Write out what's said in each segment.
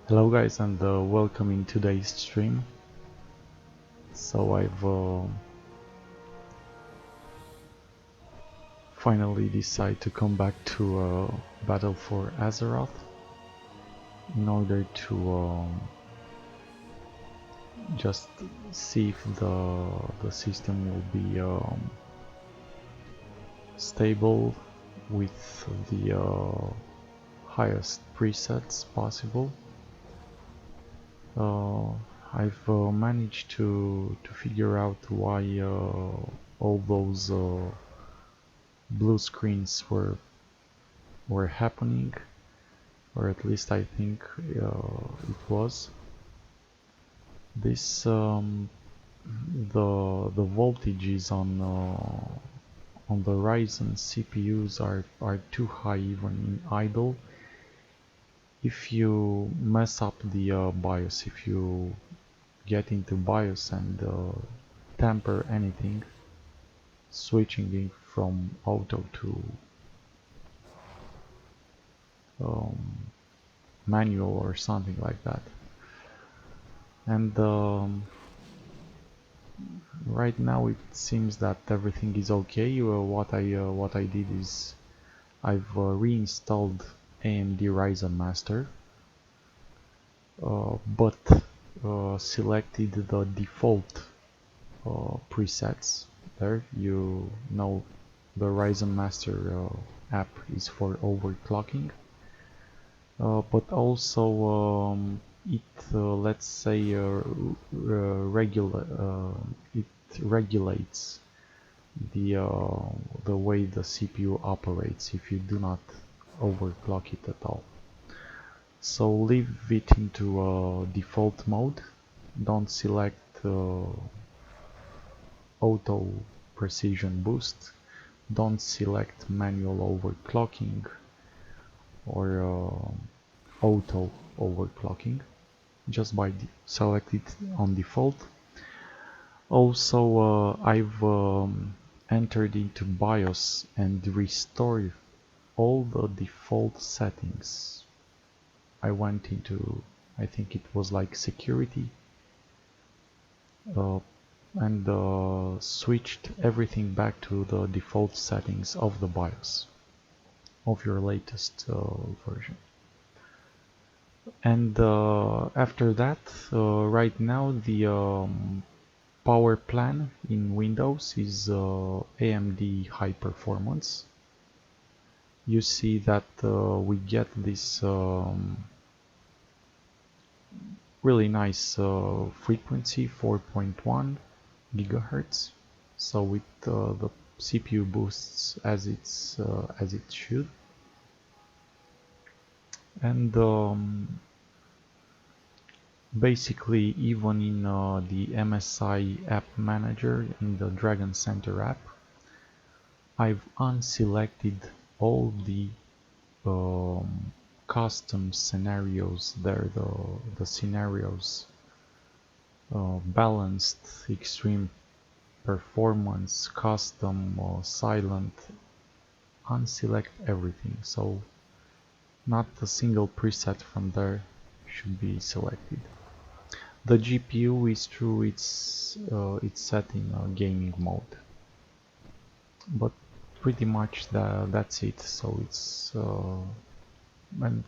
Hello guys, and welcome in today's stream. So I've finally decided to come back to Battle for Azeroth in order to just see if the system will be stable with the highest presets possible. I've managed to figure out why all those blue screens were happening, or at least I think it was. This the voltages on the Ryzen CPUs are too high even in idle. If you mess up the BIOS, if you get into BIOS and tamper anything, switching it from auto to manual or something like that. And right now it seems that everything is okay. What I did is I've reinstalled AMD Ryzen Master, but selected the default presets. There, you know, the Ryzen Master app is for overclocking, but also it let's say it regulates the way the CPU operates if you do not overclock it at all. So leave it into default mode. Don't select auto precision boost. Don't select manual overclocking or auto overclocking. Just select it on default. Also, I've entered into BIOS and restored all the default settings. I went into, I think it was like security, and switched everything back to the default settings of the BIOS of your latest version. And after that, right now the power plan in Windows is AMD high performance. You see that we get this really nice frequency, 4.1 gigahertz. So with the CPU boosts as it should, and basically even in the MSI app manager in the Dragon Center app, I've unselected all the custom scenarios there, the scenarios balanced, extreme performance, custom, silent. Unselect everything, so not a single preset from there should be selected. The GPU is true, it's set in gaming mode, but pretty much that's it. So it's and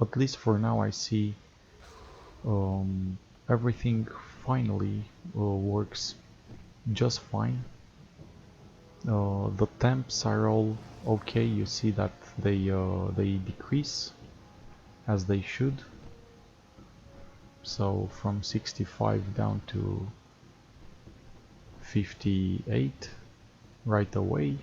at least for now I see everything finally works just fine. The temps are all okay. You see that they decrease as they should. So from 65 down to 58 right away.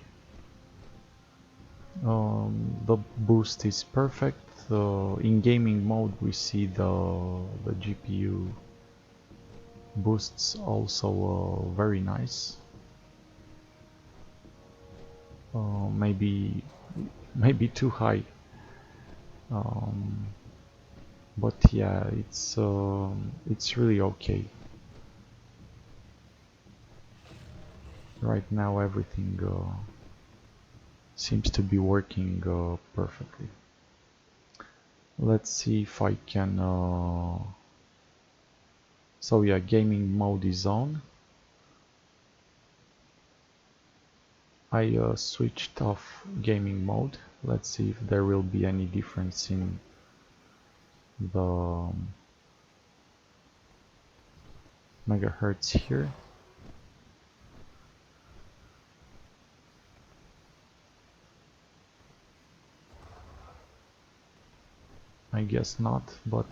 The boost is perfect. In gaming mode we see the GPU boosts also very nice. Maybe too high, but yeah, it's really okay. Right now everything seems to be working perfectly. Let's see if I can so yeah, gaming mode is on. I switched off gaming mode. Let's see if there will be any difference in the megahertz here. I guess not, but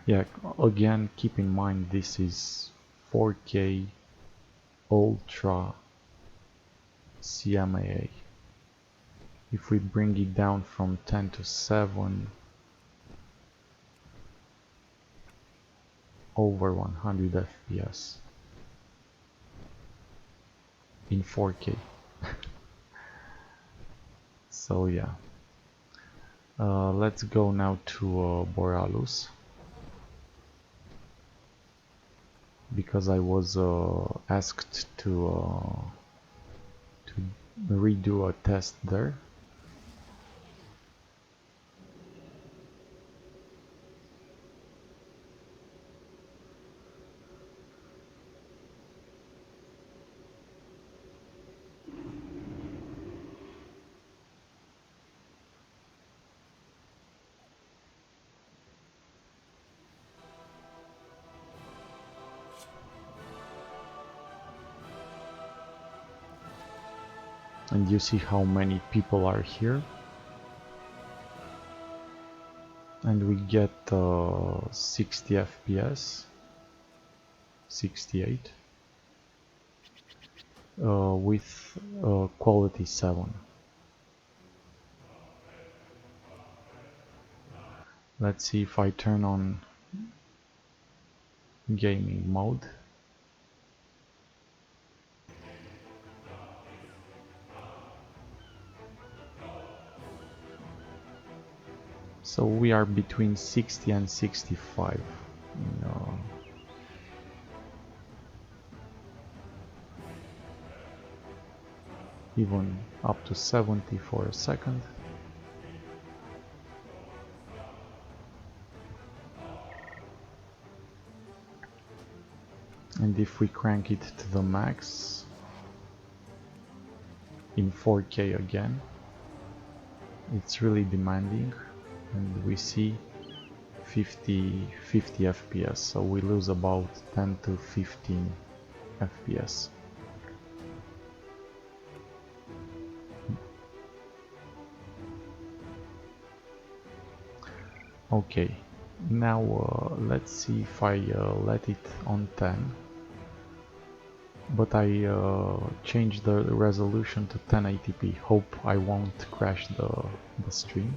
yeah, again, keep in mind this is 4K Ultra CMAA. If we bring it down from 10 to 7, over 100 FPS in 4K. So yeah, let's go now to Boralus, because I was asked to redo a test there. And you see how many people are here, and we get 60 FPS, 68 with quality 7. Let's see if I turn on gaming mode. So we are between 60 and 65. No. Even up to 70 for a second. And if we crank it to the max in 4K again, it's really demanding, and we see 50 FPS, so we lose about 10 to 15 FPS. Okay, now let's see if I let it on 10, but I changed the resolution to 1080p. Hope I won't crash the stream.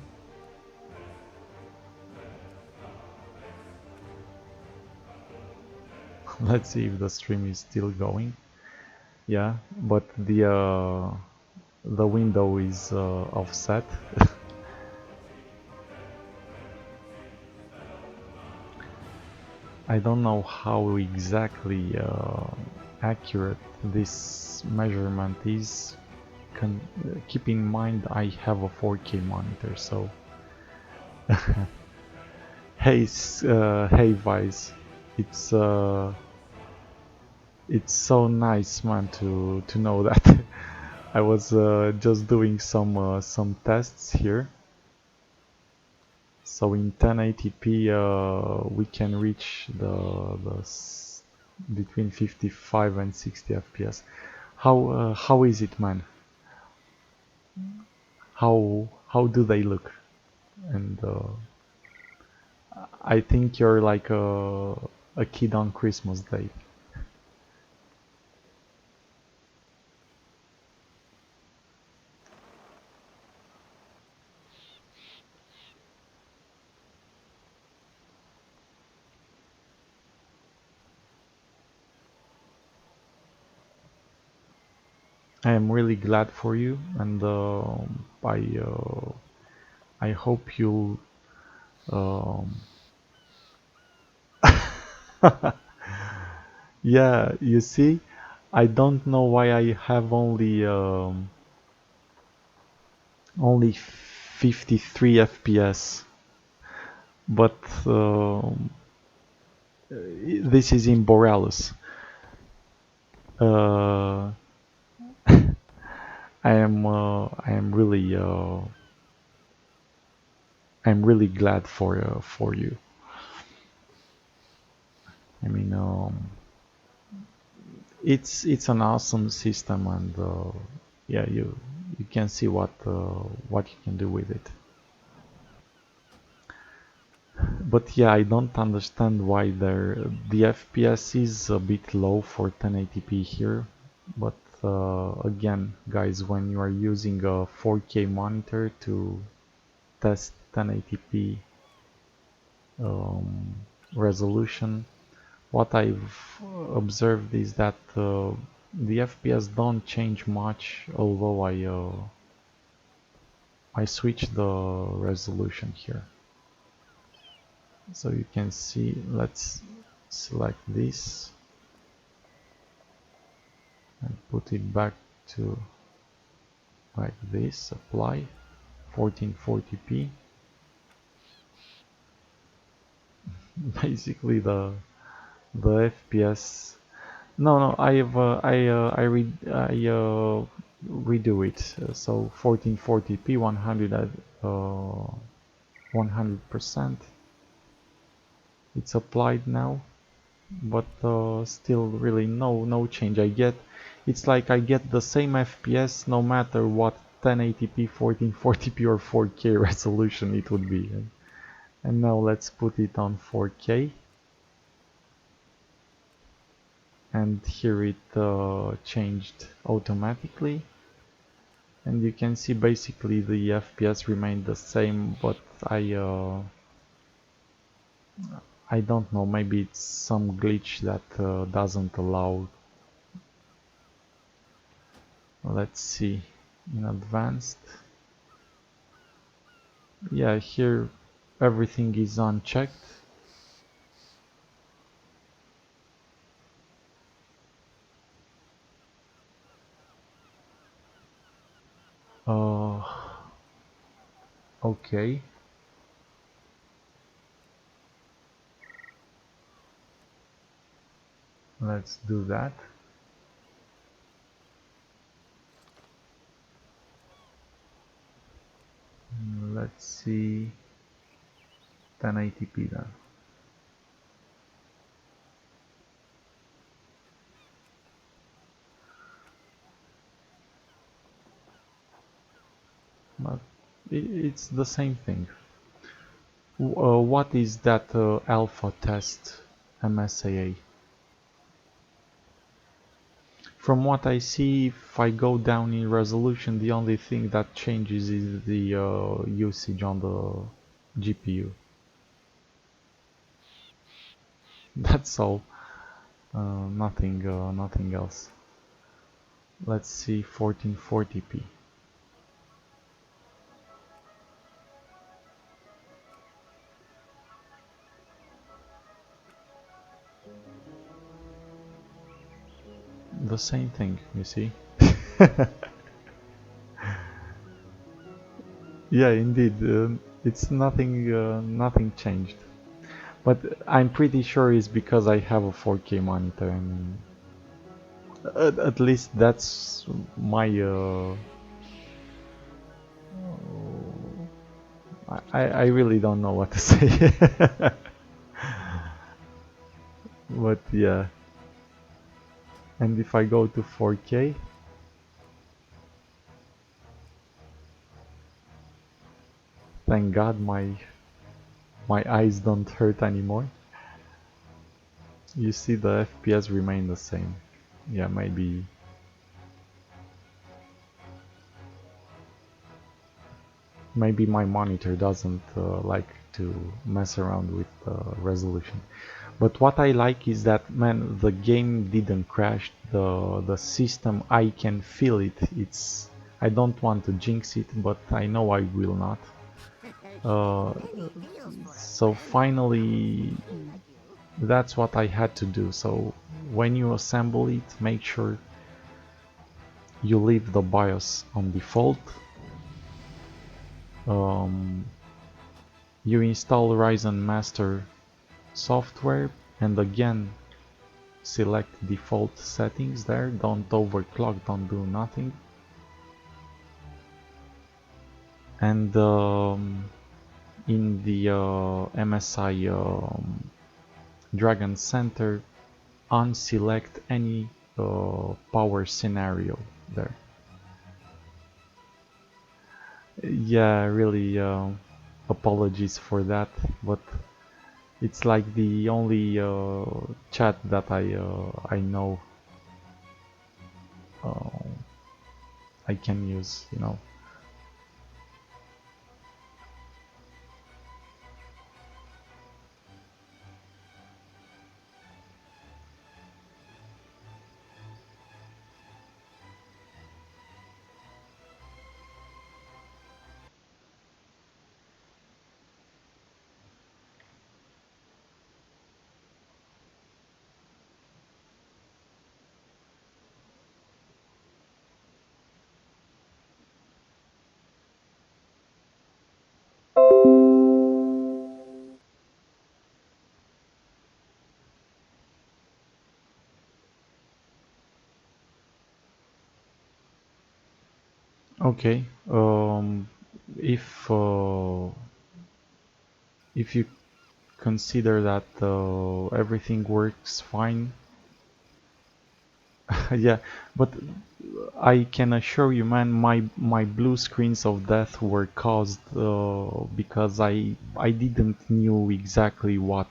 Let's see if the stream is still going. Yeah, but the window is offset. I don't know how exactly accurate this measurement is. Keep in mind I have a 4K monitor, so hey, hey Vice, it's so nice, man, to know that. I was just doing some tests here. So in 1080p we can reach the between 55 and 60 FPS. How is it, man? How do they look? And I think you're like a kid on Christmas Day. I am really glad for you, and I hope you'll yeah, you see, I don't know why I have only 53 FPS. but this is in Borealis. uh, I am really I'm really glad for you. I mean, it's an awesome system, and yeah, you can see what you can do with it. But yeah, I don't understand why the FPS is a bit low for 1080p here. But again, guys, when you are using a 4K monitor to test 1080p um, resolution, what I've observed is that the FPS don't change much, although I switch the resolution here. So you can see, let's select this and put it back to like this, apply 1440p. Basically the FPS. No, I redo it. So 1440p, 100%. It's applied now, but still really no change. It's like I get the same FPS no matter what 1080p, 1440p or 4K resolution it would be. And now let's put it on 4K. And here it changed automatically, and you can see basically the FPS remained the same, but I don't know, maybe it's some glitch that doesn't allow. Let's see in advanced. Yeah, here everything is unchecked. uh, okay, let's do that. Let's see 1080p then. But it's the same thing. What is that alpha test MSAA? From what I see, if I go down in resolution, the only thing that changes is the usage on the GPU. That's all. Nothing else. Let's see 1440p. The same thing, you see. Yeah, indeed. It's nothing changed. But I'm pretty sure it's because I have a 4K monitor. I mean, at least that's my I really don't know what to say. But yeah, and if I go to 4K, thank God my eyes don't hurt anymore. You see the FPS remain the same. Yeah, maybe my monitor doesn't like to mess around with resolution. But what I like is that, man, the game didn't crash. The system, I can feel it. I don't want to jinx it, but I know I will not. Uh, so finally, that's what I had to do. So when you assemble it, make sure you leave the BIOS on default. Um, You install Ryzen Master software and again select default settings there, don't overclock, don't do nothing. And in the MSI Dragon Center, unselect any power scenario there. Yeah, really apologies for that, but it's like the only chat that I know uh, I can use, you know. Okay, if uh, if you consider that everything works fine, yeah, but I can assure you, man, my blue screens of death were caused because I didn't knew exactly what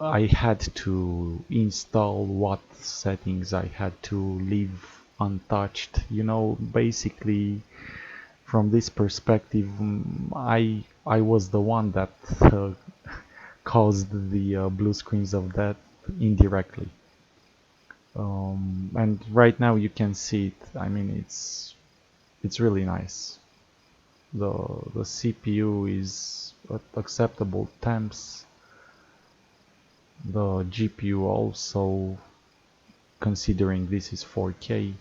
I had to install, what settings I had to leave untouched. You know, basically from this perspective, I was the one that caused the blue screens of death indirectly. And right now you can see it. I mean, it's really nice. The CPU is at acceptable temps. The GPU also, considering this is 4K,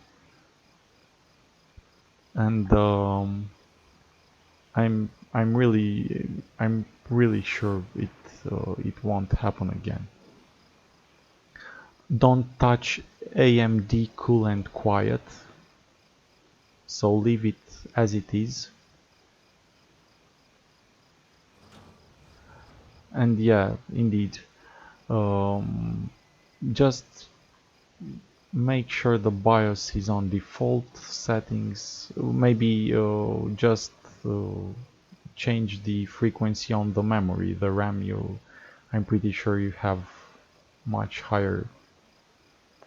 and I'm really sure it won't happen again. Don't touch AMD Cool and Quiet, so leave it as it is. And yeah, indeed, um, just make sure the BIOS is on default settings. Maybe just change the frequency on the memory, the RAM. I'm pretty sure you have much higher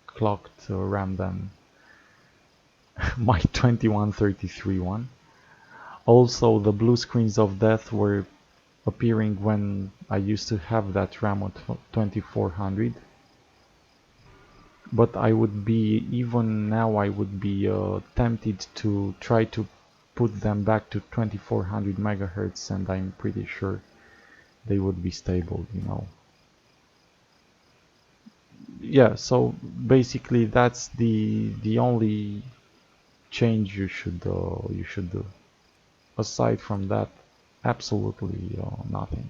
clocked RAM than my 2133 one. Also, the blue screens of death were appearing when I used to have that RAM at 2400. But I would be, even now I would be tempted to try to put them back to 2400 megahertz, and I'm pretty sure they would be stable, you know. Yeah, so basically that's the only change you should do. Aside from that, absolutely nothing.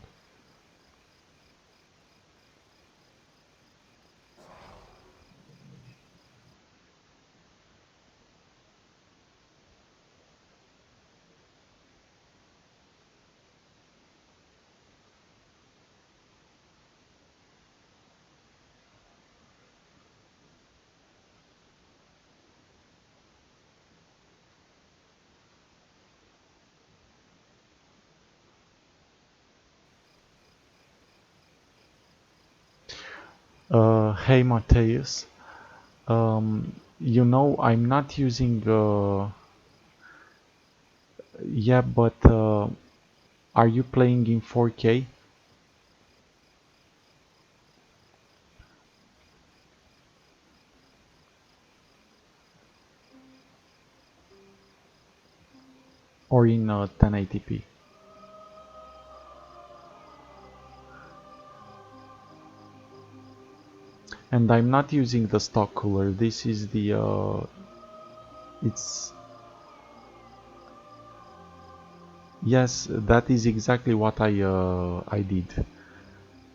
Hey Mateus, you know I'm not using yeah, but are you playing in 4K or in 1080p? And I'm not using the stock cooler. This is the it's Yes, that is exactly what I did.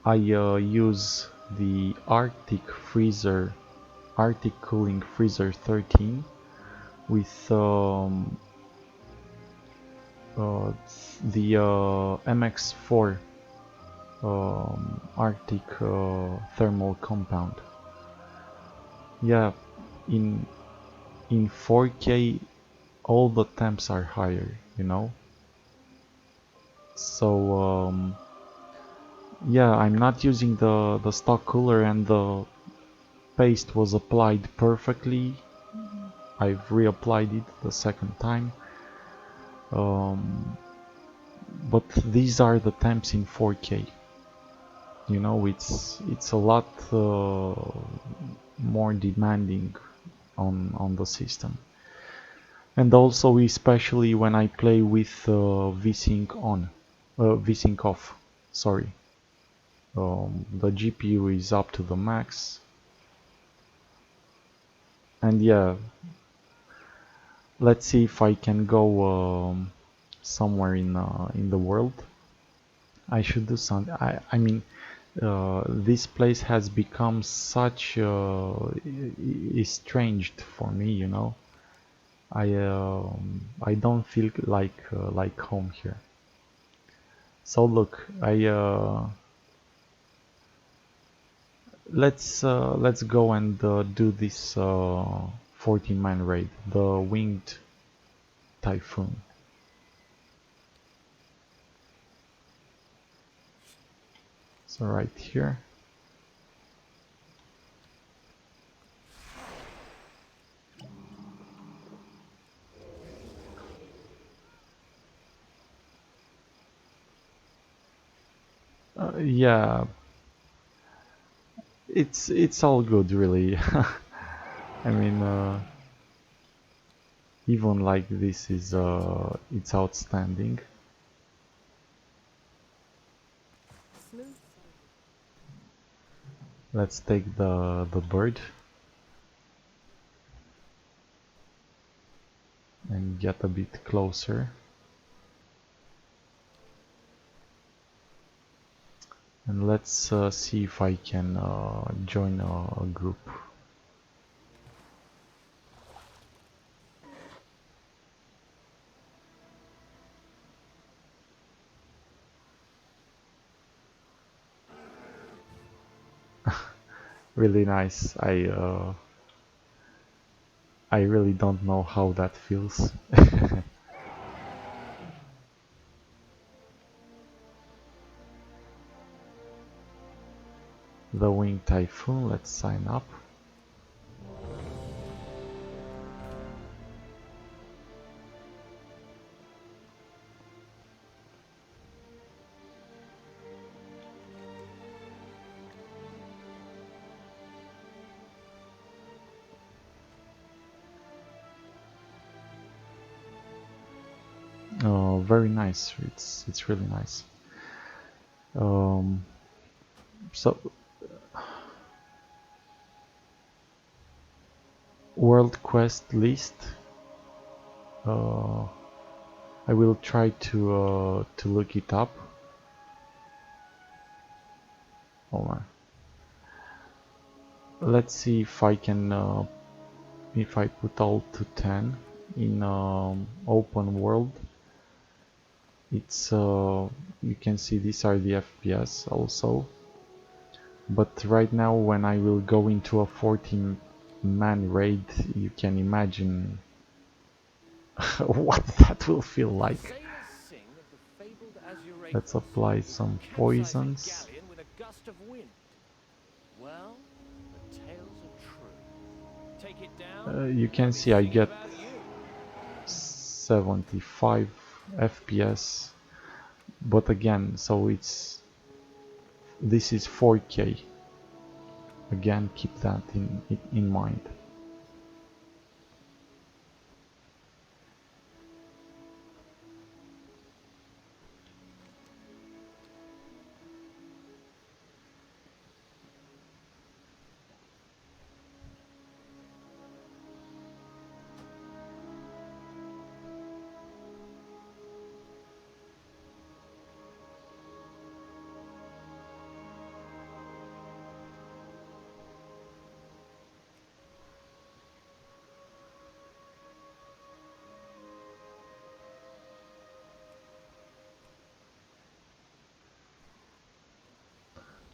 I use the Arctic Cooling Freezer 13 with uh, the MX4 Arctic thermal compound. Yeah, in 4K all the temps are higher, you know. So yeah, I'm not using the stock cooler, and the paste was applied perfectly. I've reapplied it the second time. Um, but these are the temps in 4K. You know, it's a lot more demanding on the system. And also, especially when I play with VSync off. Sorry, the GPU is up to the max, and yeah, let's see if I can go somewhere in the world. I should do something. I mean, this place has become such estranged for me, you know. I don't feel like home here. So look, I let's go and do this 14-man raid, the Winged Typhoon. So right here. Yeah, it's all good really. I mean, even like this is it's outstanding. Let's take the bird and get a bit closer. And let's see if I can join a group. Really nice. I really don't know how that feels. The Winged Typhoon, let's sign up. Oh, very nice. It's really nice. Um, so World Quest list. Uh, I will try to look it up. Hold on. Let's see if I can if I put all to 10 in open world. It's you can see these are the FPS also. But right now, when I will go into a 14-man raid, you can imagine what that will feel like. Let's apply some poisons. You can see I get 75 FPS, but again, so this is 4K. Again, keep that in mind.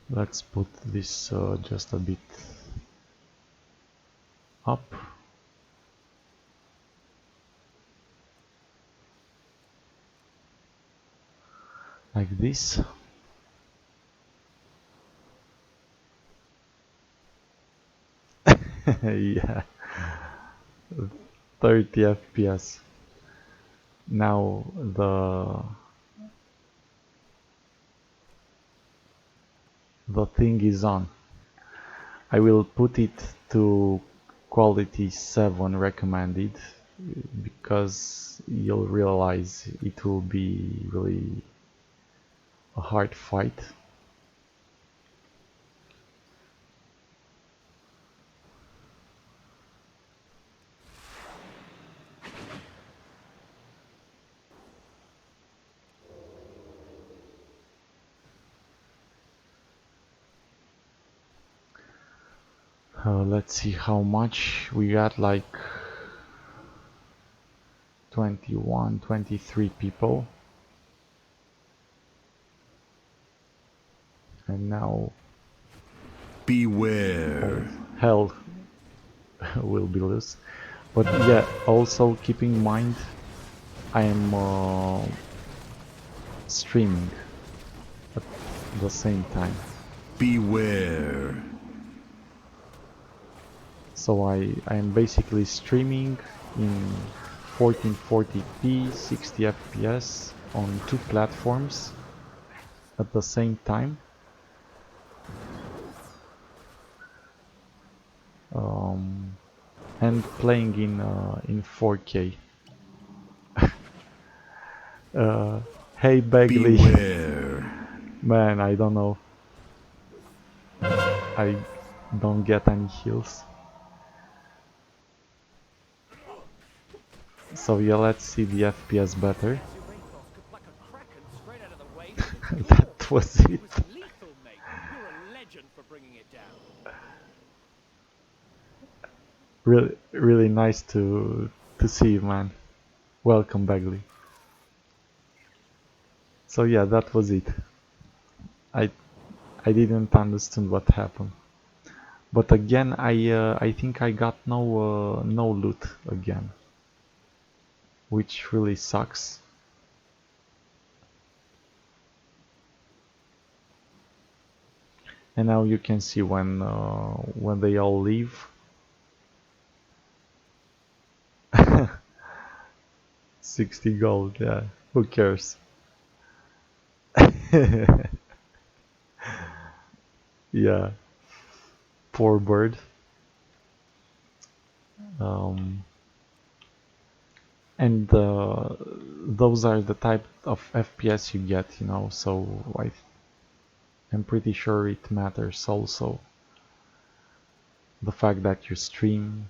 Let's put this just a bit up. Like this. Yeah, 30 FPS. Now the thing is on. I will put it to quality 7 recommended because you'll realize it will be really a hard fight. Let's see how much we got, like 21, 23 people. And now beware. Hell will be loose. But yeah, also keep in mind I am streaming at the same time. Beware. So I am basically streaming in 1440p 60 FPS on 2 platforms at the same time. And playing in 4K. Hey Bagley. Beware. Man, I don't know. I don't get any heals. So yeah, let's see the FPS better. That was it. Really nice to see you, man. Welcome, Bagley. So yeah, that was it. I didn't understand what happened. But again, I think I got no loot again, which really sucks. And now you can see when they all leave. 60 gold, yeah. Who cares? Yeah, poor bird. And those are the type of FPS you get, you know. So I'm pretty sure it matters also. The fact that you stream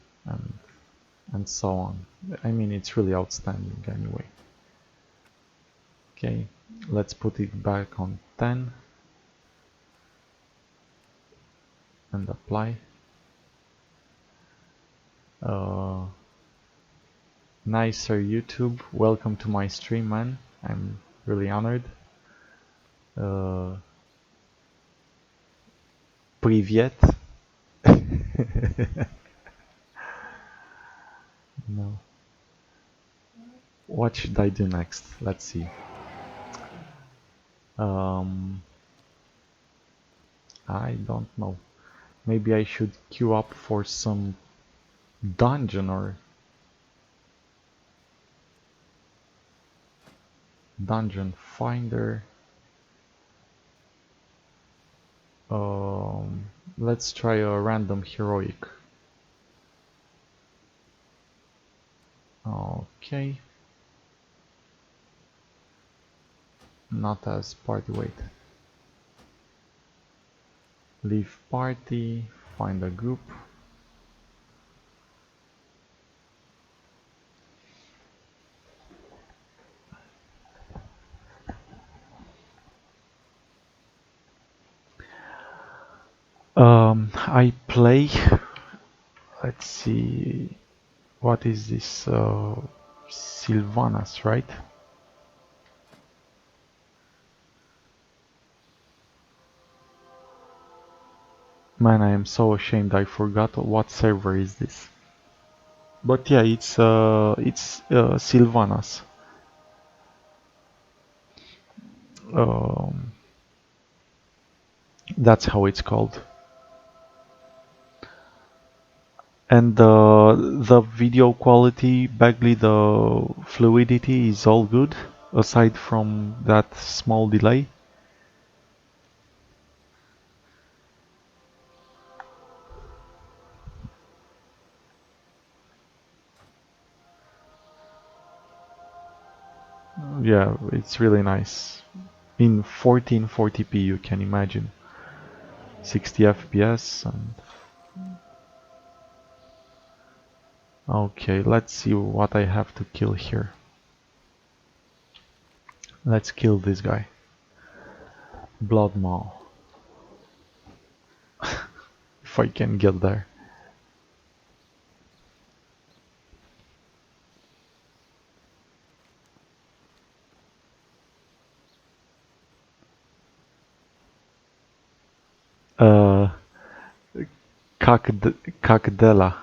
and so on. I mean, it's really outstanding anyway. Okay, let's put it back on 10 and apply. Nicer YouTube, welcome to my stream, man. I'm really honored. Привет. No. What should I do next? Let's see. I don't know. Maybe I should queue up for some dungeon or dungeon finder. Let's try a random heroic. Okay. Not as party, wait. Leave party, find a group. I play, let's see, what is this, Sylvanas, right? Man, I am so ashamed I forgot what server is this. But yeah, it's Sylvanas. Um, that's how it's called. And the video quality, Bagley, the fluidity is all good, aside from that small delay. Yeah, it's really nice. In 1440p, you can imagine. 60 FPS and... Okay, let's see what I have to kill here. Let's kill this guy. Bloodmaw. If I can get there. Uh, Kakdela.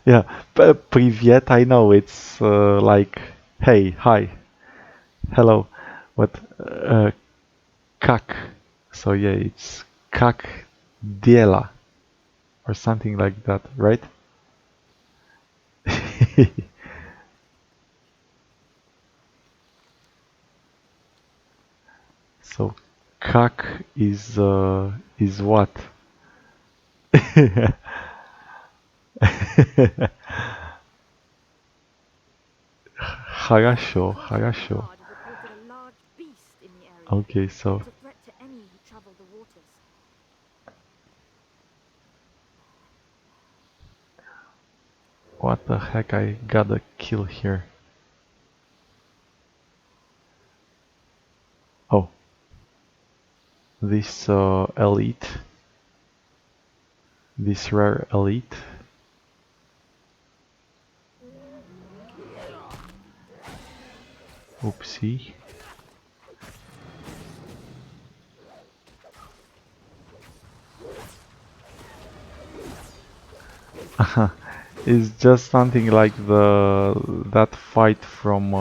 Yeah, Privyet, I know it's like, hey, hi, hello, but Kak, so yeah, it's Kakdela or something like that, right? So Kak is what? Harasho, Harasho. Guard reported a large beast in the area. Okay, so It's a threat to any who travel the waters. what the heck, I gotta kill here. Oh, this elite, this rare elite. Oopsie. It's just something like that fight from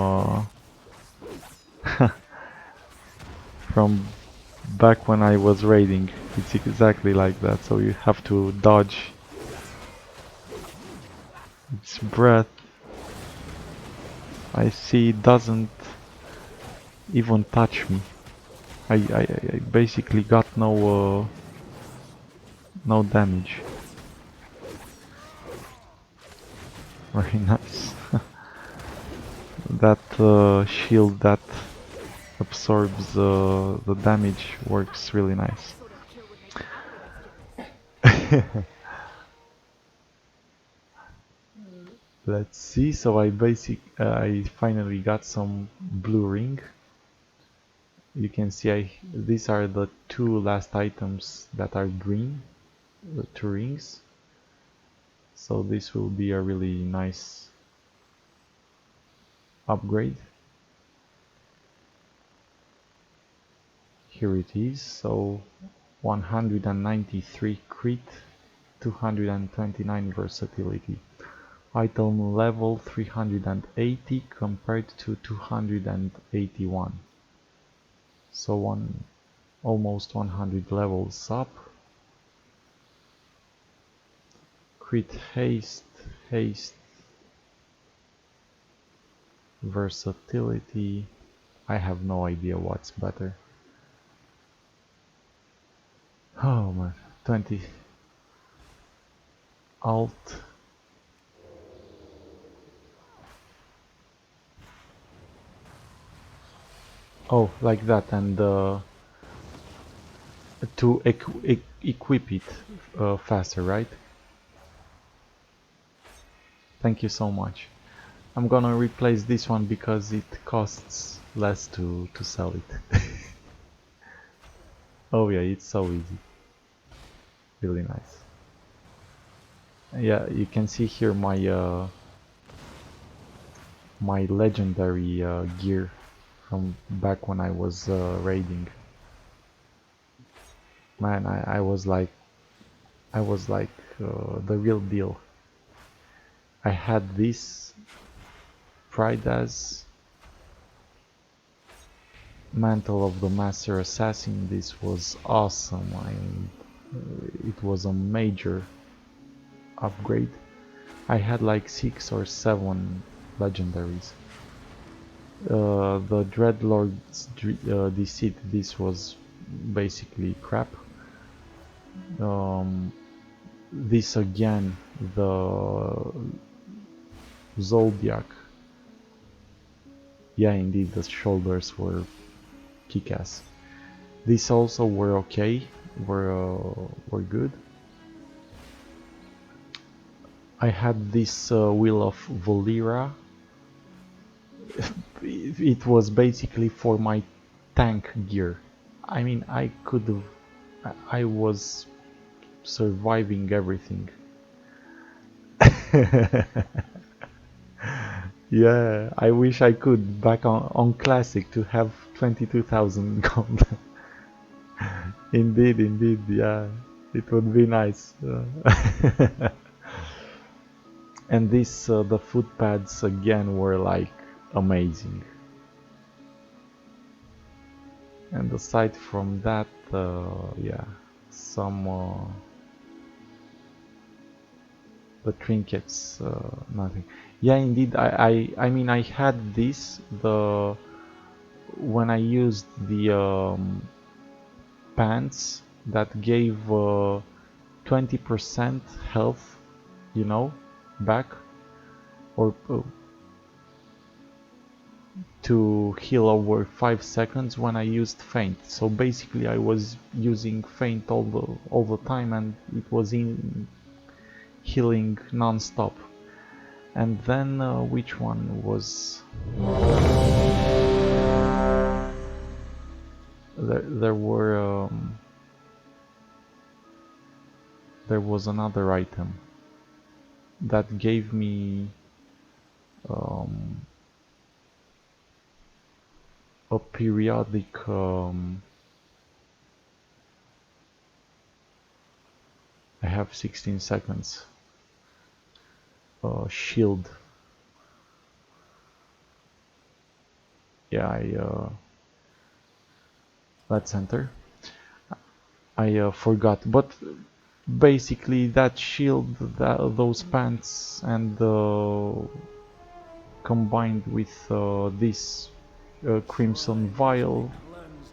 back when I was raiding. It's exactly like that, so you have to dodge its breath. I see it doesn't even touch me. I basically got no damage. Very nice. That shield that absorbs the damage works really nice. That sort of kill would make an average defender. Let's see. So I finally got some blue ring. You can see these are the two last items that are green, the two rings. So this will be a really nice upgrade. Here it is. So 193 crit, 229 versatility. Item level 380 compared to 281. So almost 100 levels up. Crit haste, versatility. I have no idea what's better. Oh man, 20. Alt. Oh, like that, and to equip it faster, right? Thank you so much. I'm gonna replace this one because it costs less to sell it. Oh yeah, it's so easy. Really nice. Yeah, you can see here my legendary gear from back when I was raiding. Man, I was like the real deal. I had this pride as Mantle of the Master Assassin. This was awesome. It was a major upgrade. I had like 6 or 7 legendaries. The Dreadlord's Deceit, this was basically crap. This again, the Zodiac. Yeah, indeed, the shoulders were kick-ass. These also were okay, were good. I had this Wheel of Volira. It was basically for my tank gear. I mean, I was surviving everything. Yeah, I wish I could back on classic to have 22,000 gold. Indeed, yeah, it would be nice. And this, the foot pads again were like amazing. And aside from that, yeah, some the trinkets, nothing. Yeah, indeed, I mean, I had this when I used the pants that gave 20% health, you know, back, or to heal over 5 seconds when I used feint. So basically I was using feint all the time, and it was in healing non-stop. And then which one was there was another item that gave me a periodic I have 16 seconds shield. Yeah, let's enter. I forgot, but basically that shield, those pants, and combined with this crimson vial,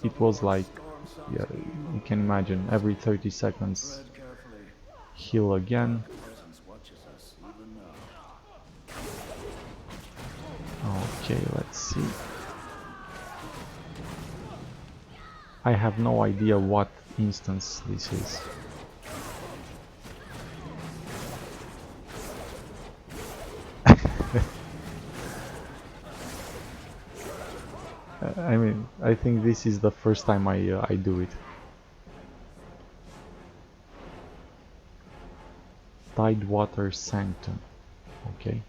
it was like, yeah, you can imagine, every 30 seconds heal again. Okay, let's see. I have no idea what instance this is. I mean, I think this is the first time I do it. Tidewater Sanctum. Okay.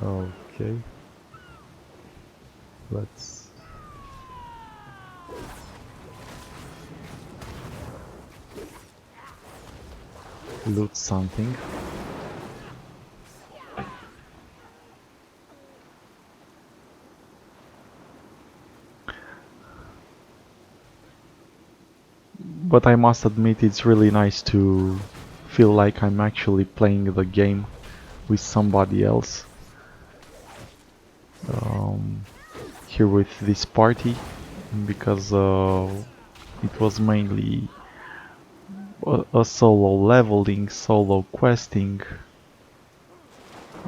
Okay. Let's loot something. But I must admit, it's really nice to feel like I'm actually playing the game with somebody else. Here with this party, because it was mainly a solo leveling, solo questing,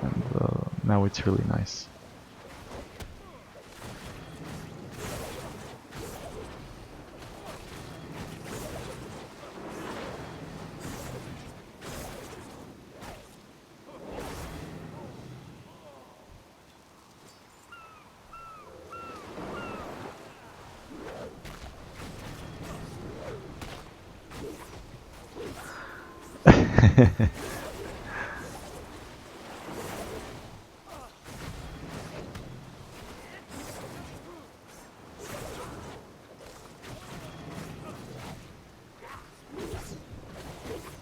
and now it's really nice.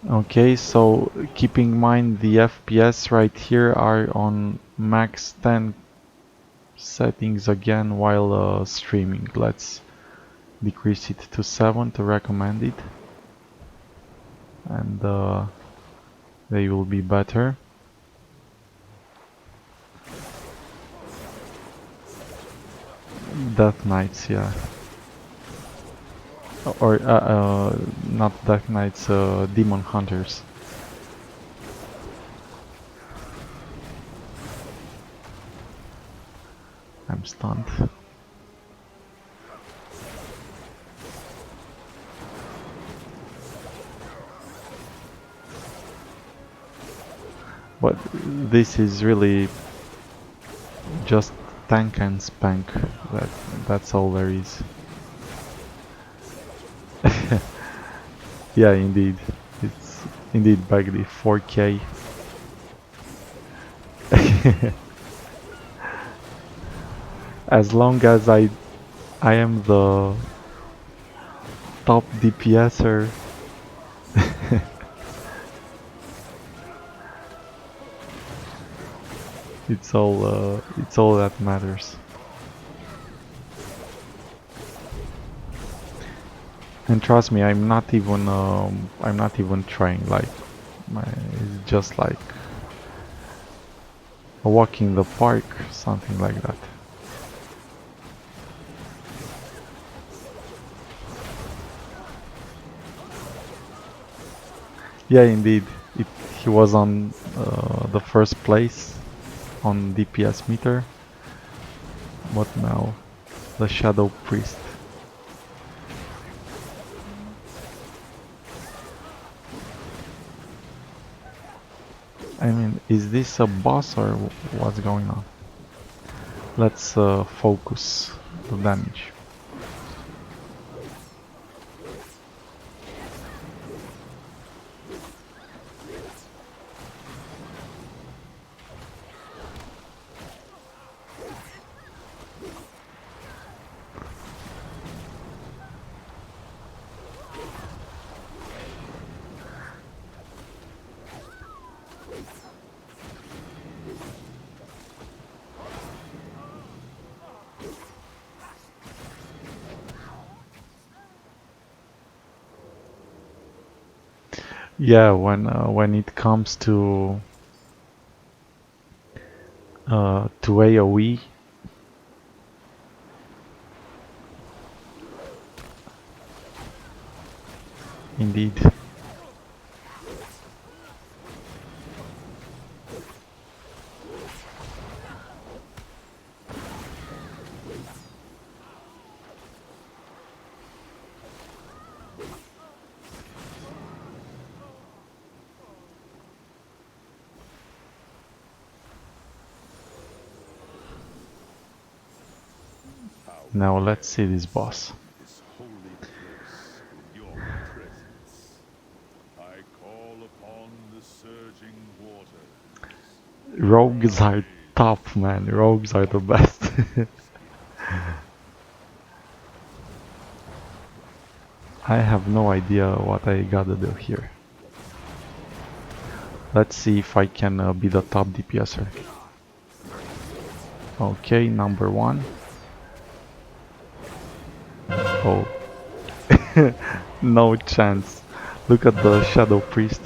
Okay, so keep in mind the FPS right here are on max 10 settings again while streaming. Let's decrease it to 7 to recommend it, and they will be better. Death Knights, yeah. Or not Death Knights, Demon Hunters. I'm stunned. But this is really just tank and spank. That's all there is. Yeah, indeed. It's indeed baggy 4K. As long as I am the top DPSer, it's all that matters. And trust me, I'm not even trying. Like, it's just like a walk in the park, something like that. Yeah, indeed, he was on the first place on DPS meter, but now the Shadow Priest. I mean, is this a boss or what's going on? Let's focus the damage. Yeah, when it comes to AoE, indeed. Now let's see this boss. This holy place with your presence. I call upon the surging waters. Rogues are top, man. Rogues are the best. I have no idea what I gotta do here. Let's see if I can be the top DPSer. Okay, number 1. Oh. No chance. Look at the Shadow Priest.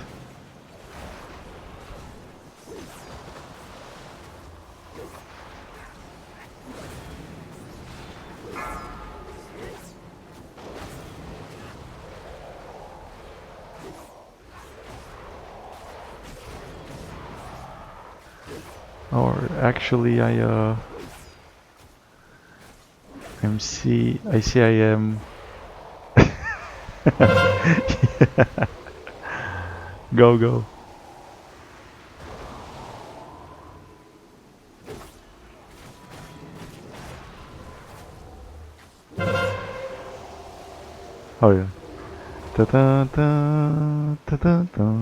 Or actually I see I am Go go. Oh yeah. Ta-da, da, ta-da-da.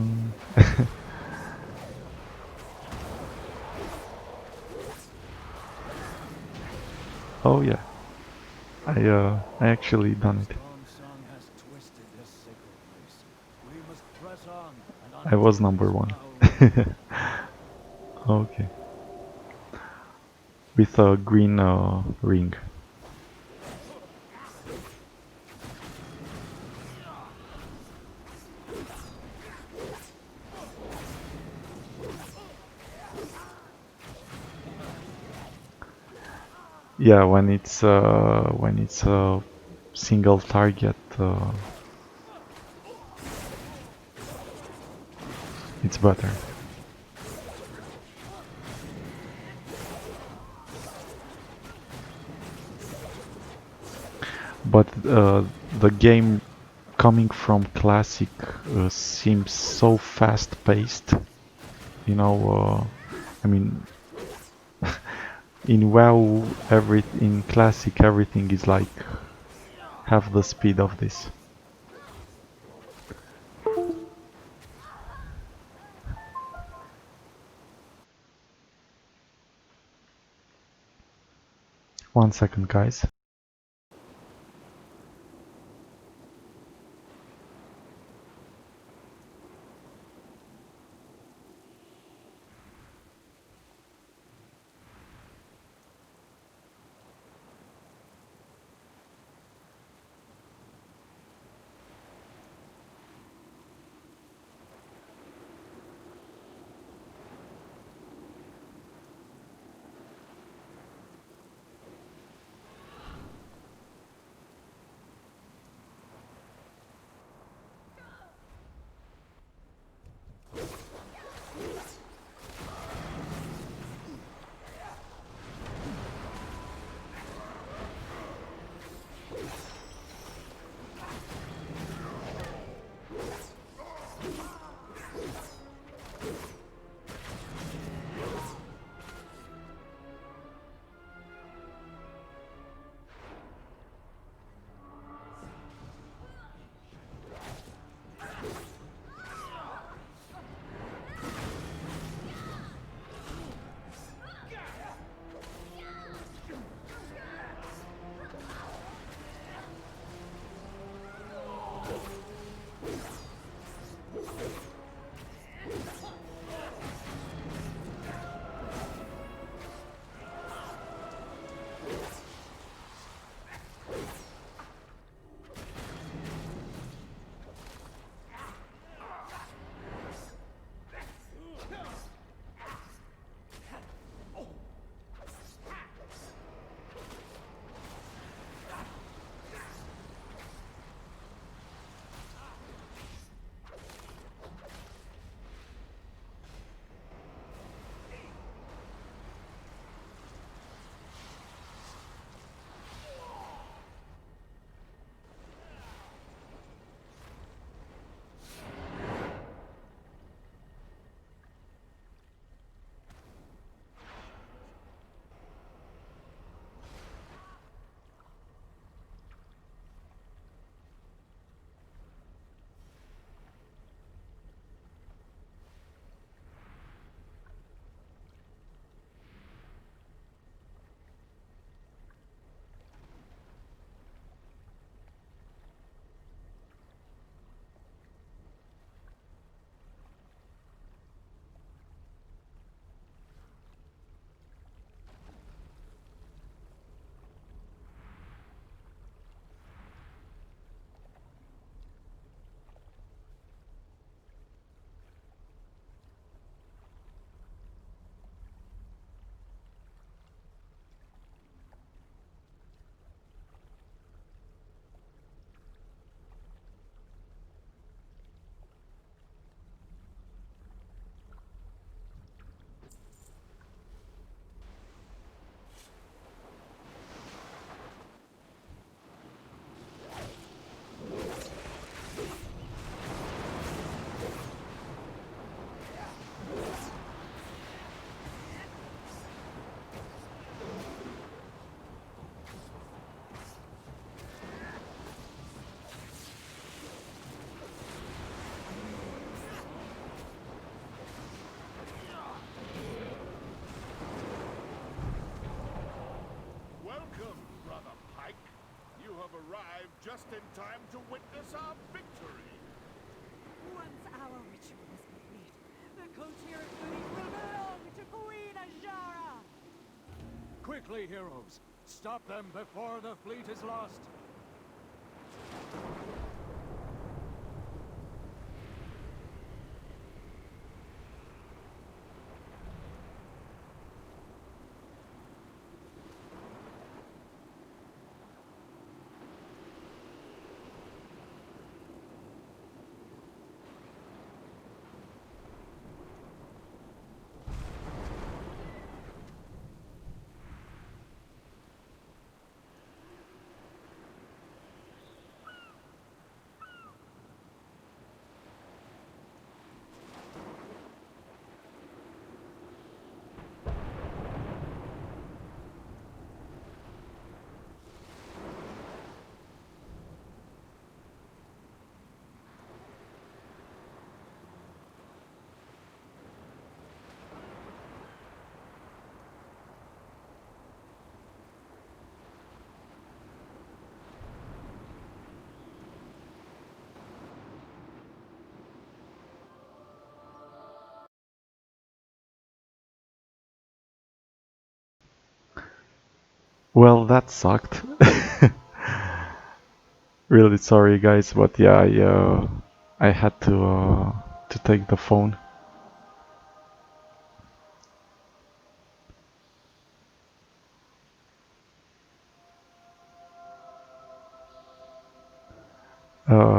Oh yeah, I actually done it. Song has twisted this sacred place. We must press on and I was undo number its one. foul rule. Okay, with a green ring. Yeah, when it's a single target, it's better. But the game coming from classic seems so fast paced. You know, I mean, in WoW, in classic, everything is like half the speed of this. One second, guys. just in time to witness our victory. Once our ritual is complete, the Corsair fleet will belong to Queen Ajara! Quickly, heroes! Stop them before the fleet is lost! Well, that sucked. Really sorry, guys, but yeah, I had to take the phone.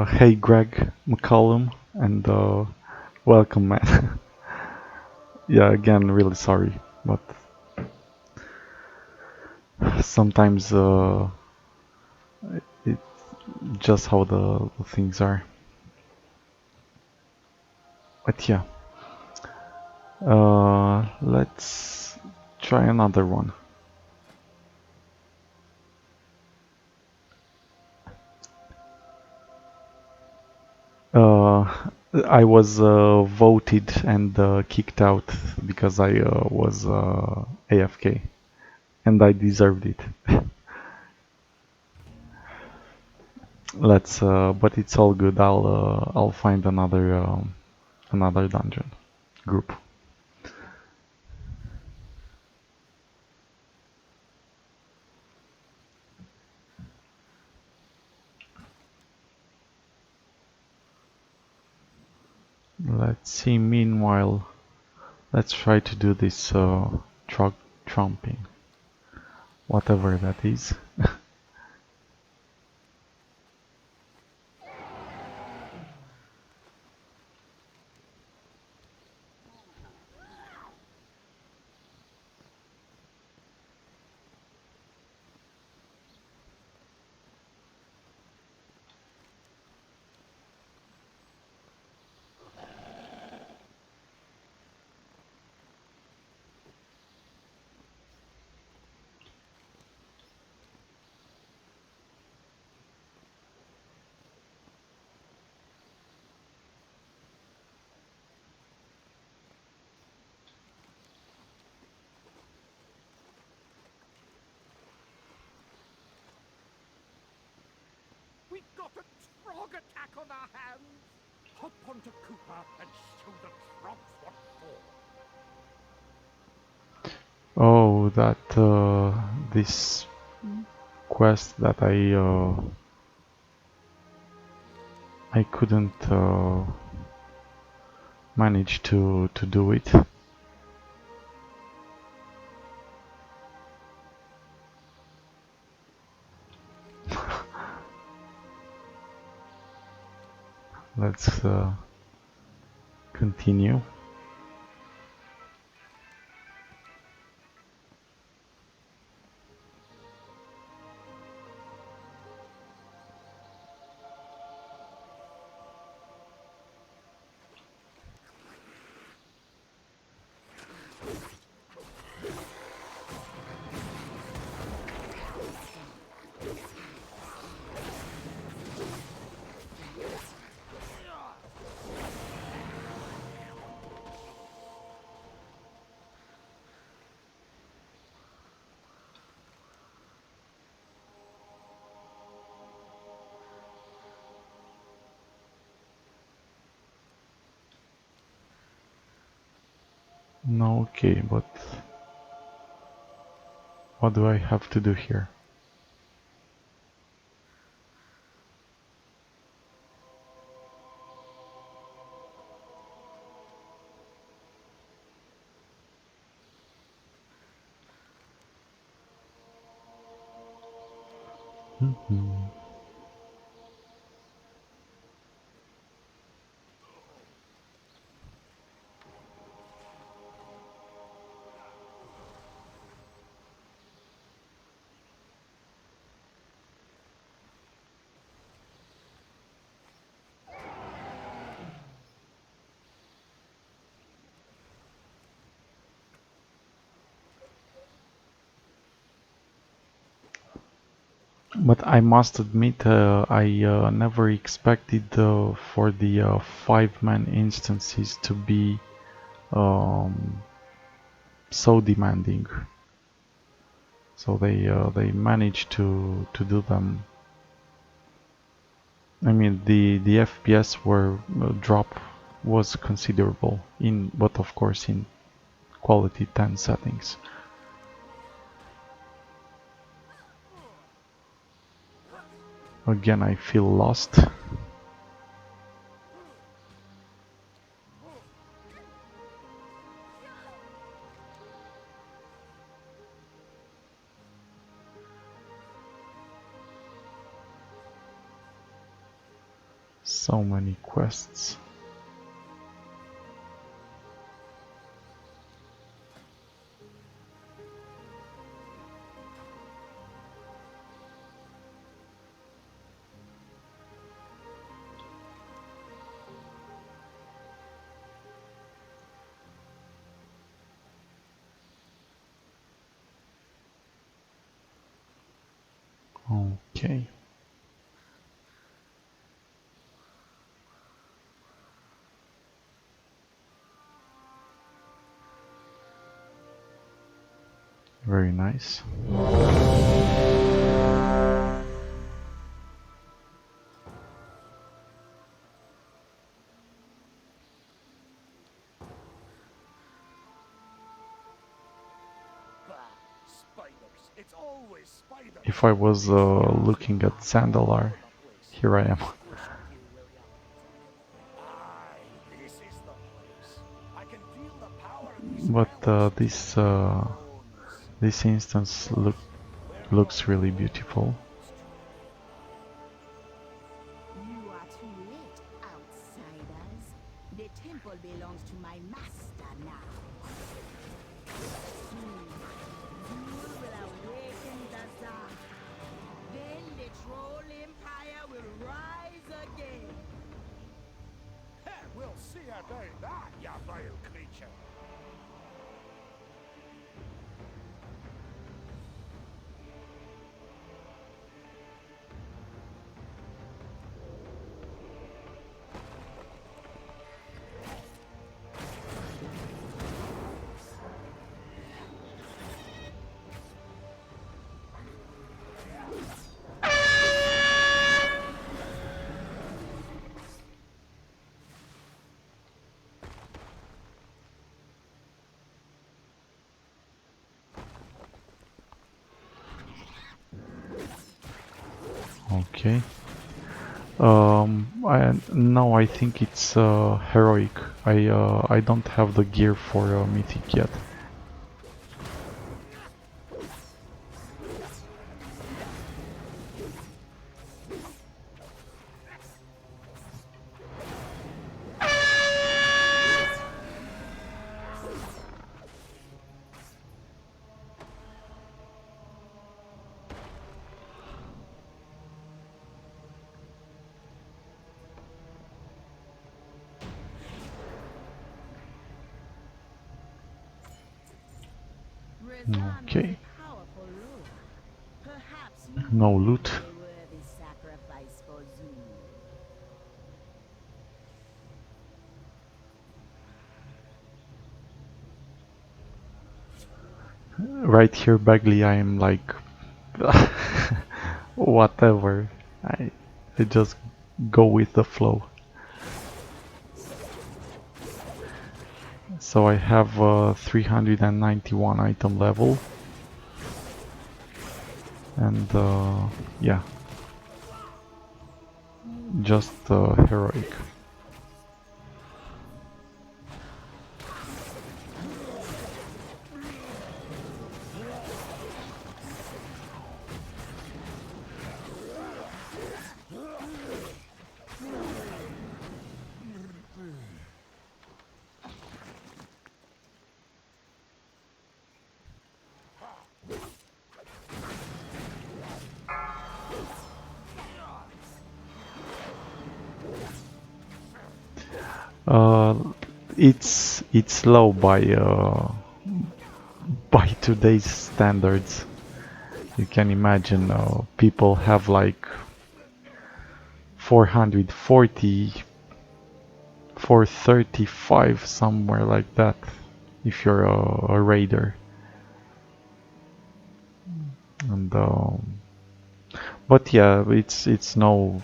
Hey, Greg McCollum, and welcome, man. Yeah, again, really sorry, but sometimes it's just how the things are. But yeah, let's try another one. Uh, I was voted and kicked out because I was AFK, and I deserved it. But it's all good. I'll find another dungeon group. Let's see. Meanwhile, let's try to do this truck trumping, whatever that is. We've got a Trog attack on our hands! Hop onto Cooper and show the Trogs what for! Oh, that this quest that I couldn't manage to do it. Let's continue. No, okay, but what do I have to do here? Mhm. But I must admit, I never expected for the 5-man instances to be um, so demanding. So they managed to do them. I mean, the FPS were drop was considerable in, but of course in quality 10 settings. Again, I feel lost. So many quests. Okay. Very nice. Spiders. It's always spiders. If I was looking at Zandalar, here I am. Aye, this is the place. I can feel the power of these But relics. Bones. this instance We're looks not really the only beautiful. ones You are too late, outsiders. The temple belongs to my master now. Soon, you will awaken the dark. Then the troll empire will rise again. Heh, we'll see about that, you vile creature. Okay. No, I think it's heroic. I don't have the gear for mythic yet. Razan was Okay. a powerful lord. Perhaps you No would loot. be a worthy sacrifice for Zul. Right here, Bagley, I am like, whatever. I just go with the flow. So I have 391 item level, and yeah, just heroic. Uh, it's low by today's standards. You can imagine people have like 440, 435, somewhere like that, if you're a raider. And but yeah, it's no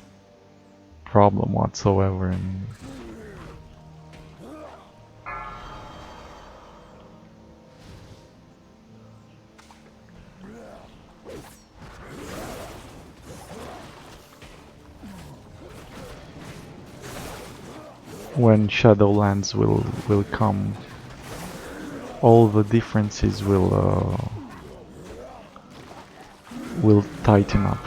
problem whatsoever. And when Shadowlands will come, all the differences will tighten up.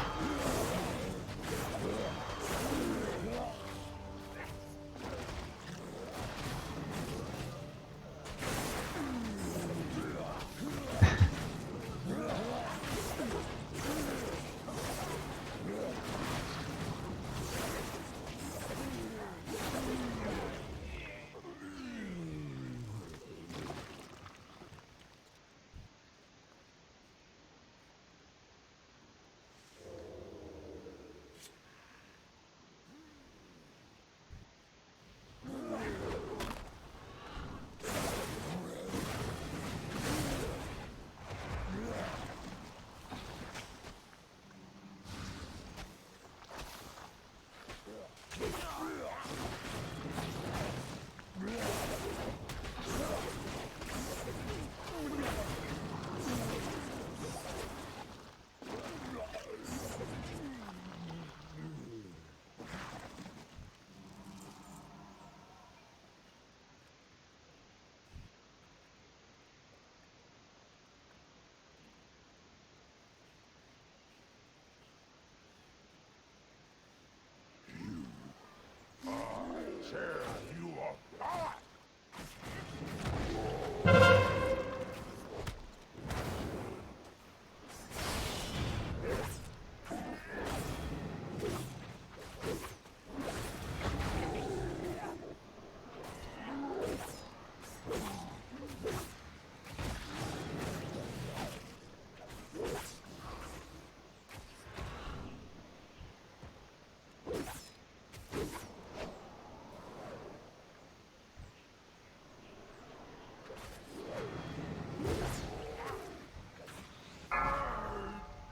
Tear you apart!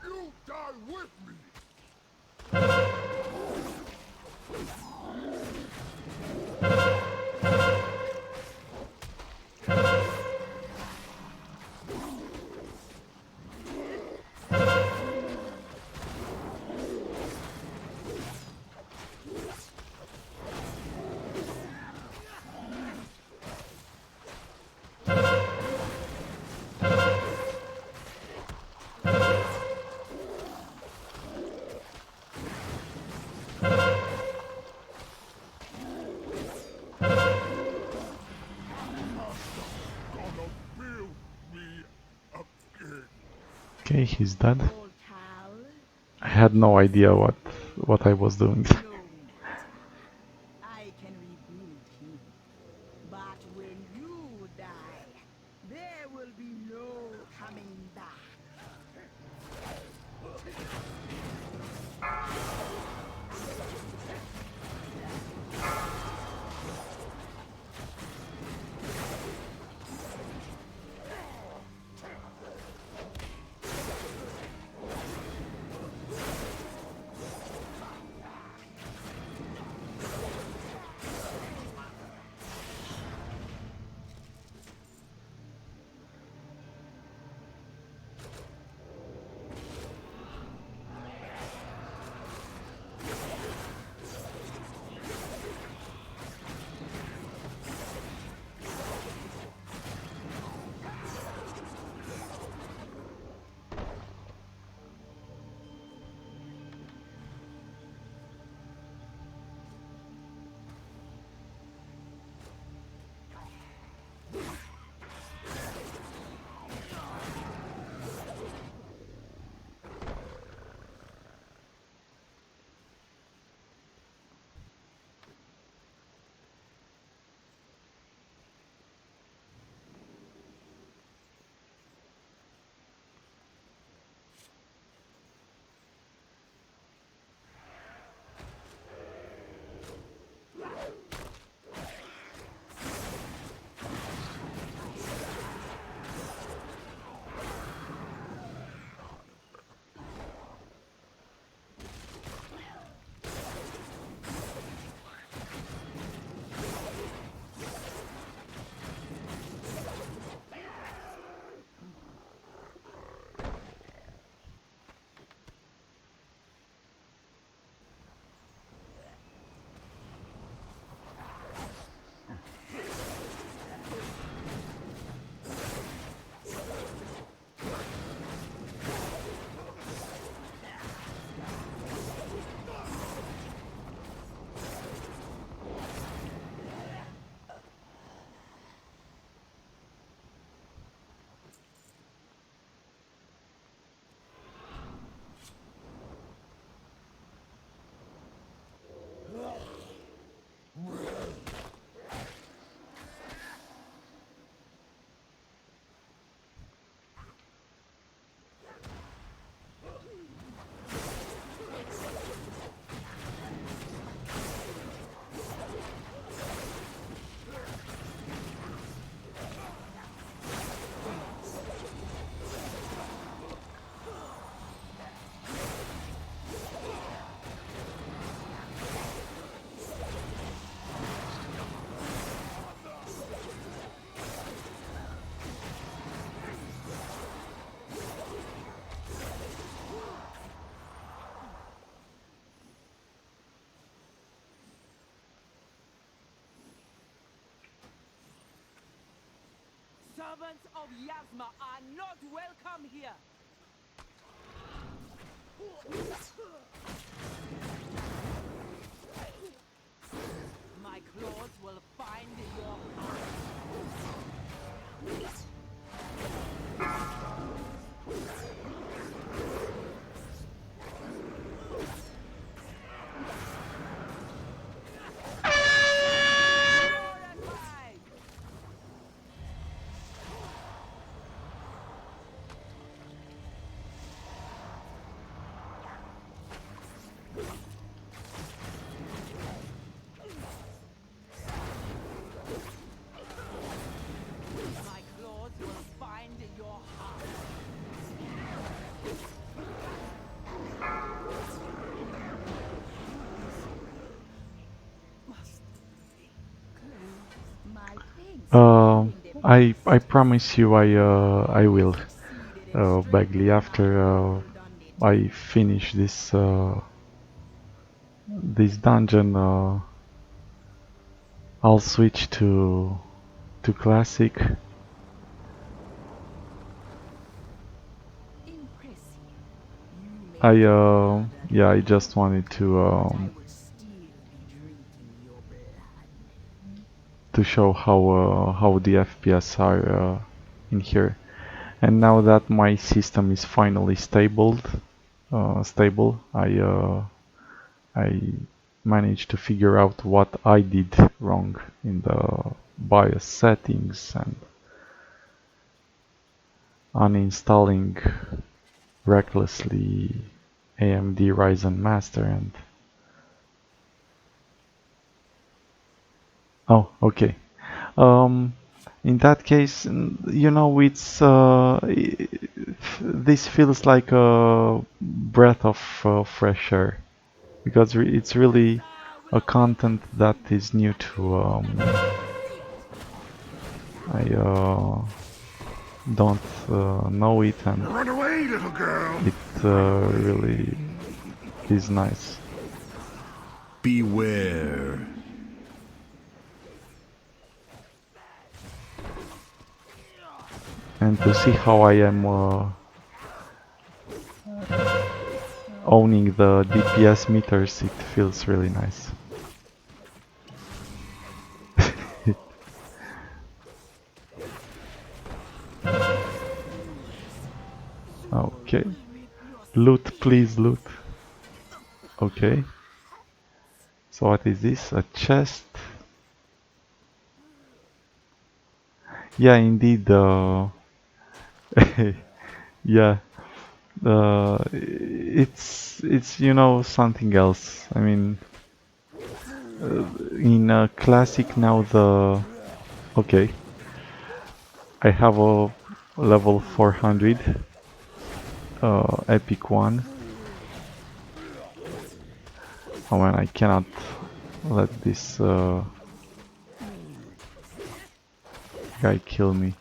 You die with me! Gonna build me again. Okay, he's dead. Old pal, I had no idea what I was doing. no need. I can rebuild him. But when you die, there will be no coming back. servants of Yasma are not welcome here. My claws will find your glorified. My claws will find your heart. My thanks Uh, for the I promise you I will, succeeded in Bagley, straightening after out your redundant I finish this dungeon. I'll switch to classic. impressive. You may I be murdered yeah, I here, just wanted but I will still be drinking your blood. to show how the FPS are in here. And now that my system is finally stable, I managed to figure out what I did wrong in the BIOS settings and uninstalling recklessly AMD Ryzen Master and oh, okay. Um, in that case, you know, this feels like a breath of fresh air because it's really Corsair a will content witness that you is new to execute the conceit. I don't know it, and Run away, little girl. it Run away. really is nice. Beware. And to see how I am owning the DPS meters, it feels really nice. Okay. Loot, please, loot. Okay. So what is this? A chest? Yeah, indeed. Yeah. It's you know something else. I mean, in classic now the okay. I have a level 400 epic one. Oh man, I cannot let this guy kill me.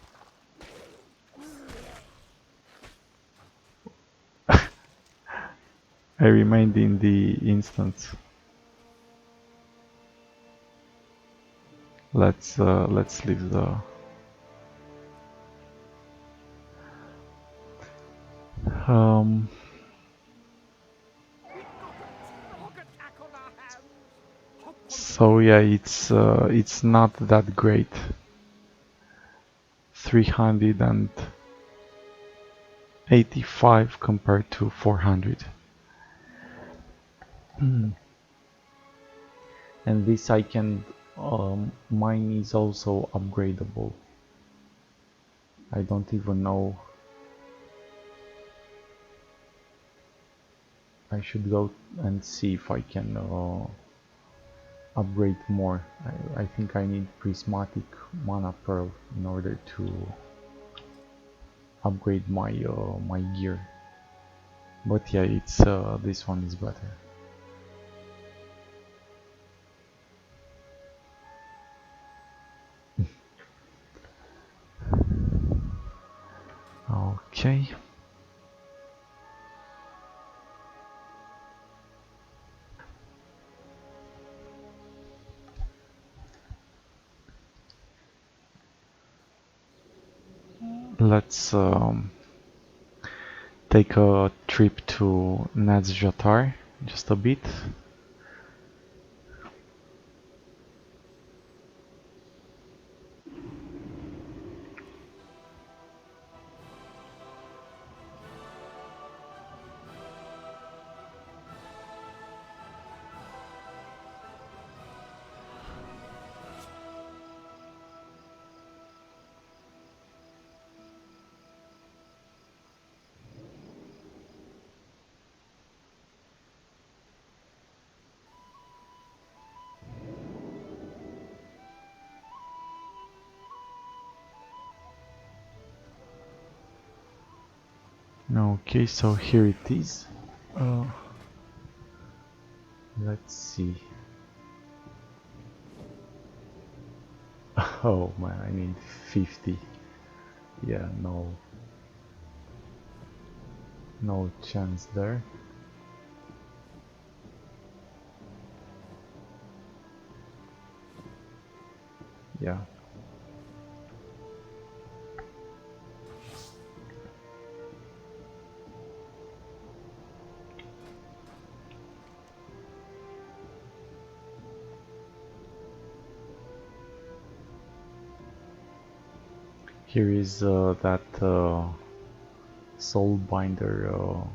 I remained in the instance. Let's leave the um Frog attack on our hands. Hop onto so yeah, it's not that great. 385 compared to 400. And this I can mine is also upgradable. I don't even know. I should go and see if I can upgrade more. I think I need prismatic mana pearl in order to upgrade my gear. But yeah, it's this one is better. Okay. let's take a trip to Nazjatar just a bit. Okay, so here it is. Let's see. Oh man, I need 50. Yeah, no chance there. Yeah. Here is that Soulbinder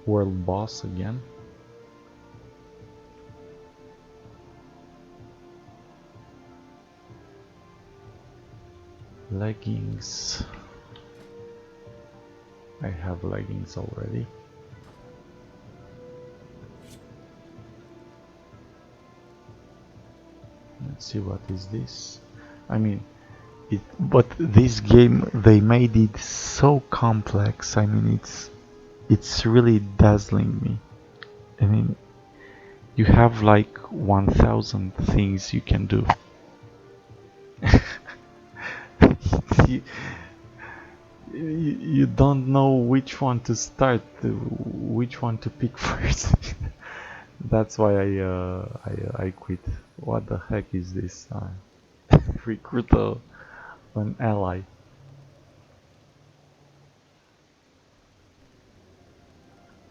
world boss again. Leggings. I have leggings already. Let's see, what is this? I mean, but this game, they made it so complex. I mean, it's really dazzling me. I mean, you have like 1000 things you can do. you, you don't know which one to start, which one to pick first. That's why I quit. What the heck is this? Recruit an ally.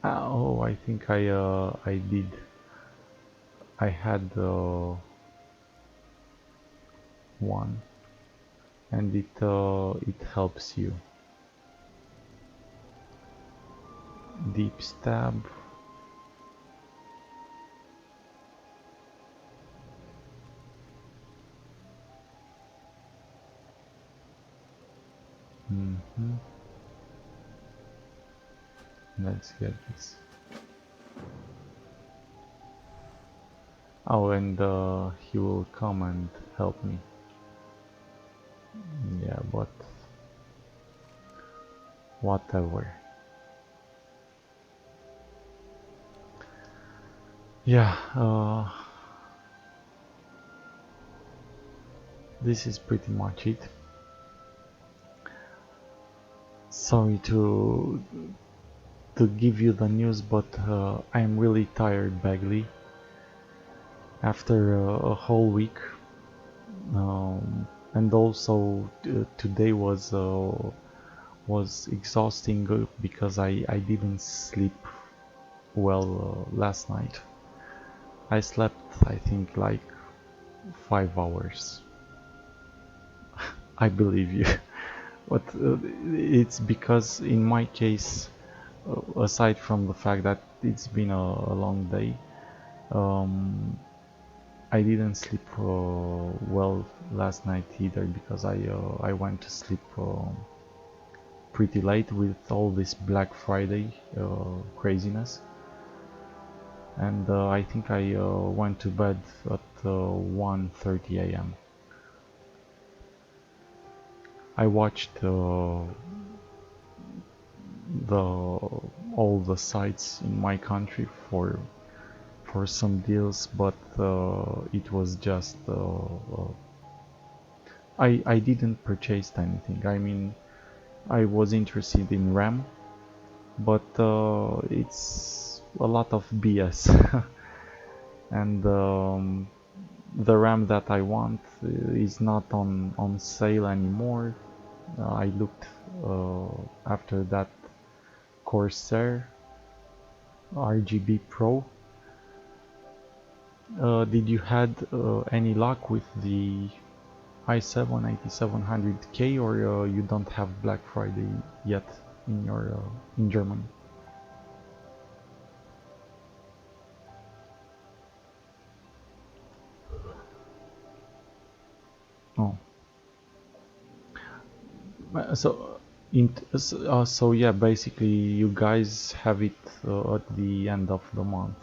Oh, I think I did. I had one, and it helps you. Deep stab. Let's get this. Oh, and he will come and help me. Yeah, but whatever. Yeah, this is pretty much it. Sorry to give you the news, but I'm really tired, Bagley. After a whole week, and also today was exhausting because I didn't sleep well last night. I slept, I think, like 5 hours. I believe you. But it's because in my case, aside from the fact that it's been a long day, I didn't sleep well last night either, because I went to sleep pretty late with all this Black Friday craziness, and I think I went to bed at 1:30 a.m. I watched all the sites in my country for some deals, but it was just I didn't purchase anything. I mean, I was interested in RAM, but it's a lot of BS. And the RAM that I want is not on sale anymore. I looked after that Corsair RGB Pro. Did you had any luck with the i7-8700K, or you don't have Black Friday yet in your in Germany? Oh, so yeah, basically you guys have it at the end of the month.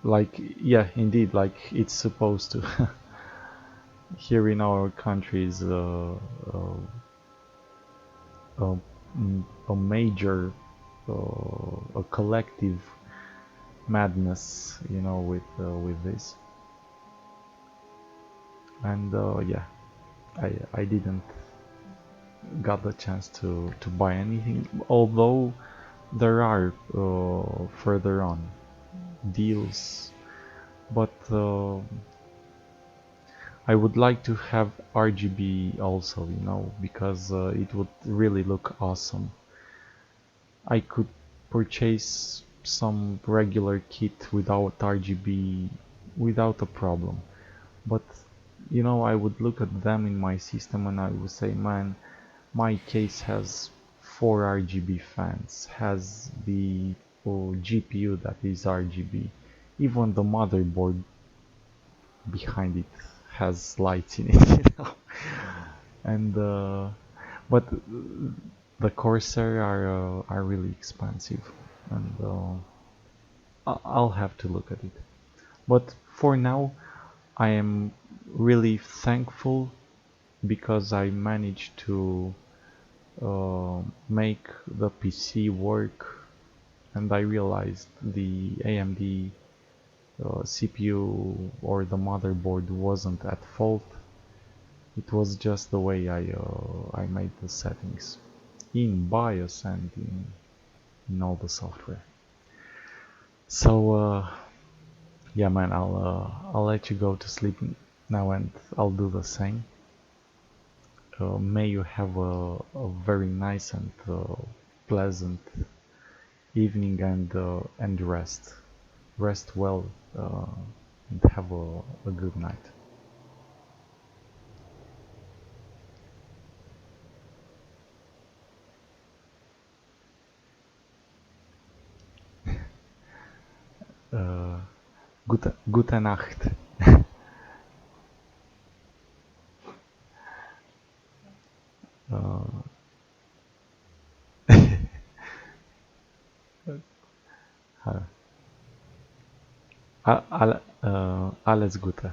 Like, yeah, indeed, like it's supposed to. Here in our countries, uh, a major, a collective madness, you know, with this. And yeah, I didn't got the chance to buy anything, although there are further on deals, but I would like to have RGB also, you know, because it would really look awesome. I could purchase some regular kit without RGB without a problem, but you know, I would look at them in my system and I would say, man, my case has 4 RGB fans, has the GPU that is RGB, even the motherboard behind it has lights in it, you know. And but the Corsair are really expensive, and I'll have to look at it. But for now, I am really thankful because I managed to make the PC work, and I realized the AMD CPU or the motherboard wasn't at fault. It was just the way I made the settings in BIOS and in all the software. So yeah, man, I'll let you go to sleep now, and I'll do the same. May you have a very nice and pleasant evening, and rest well, and have a good night. Gute Nacht. Alles Gute.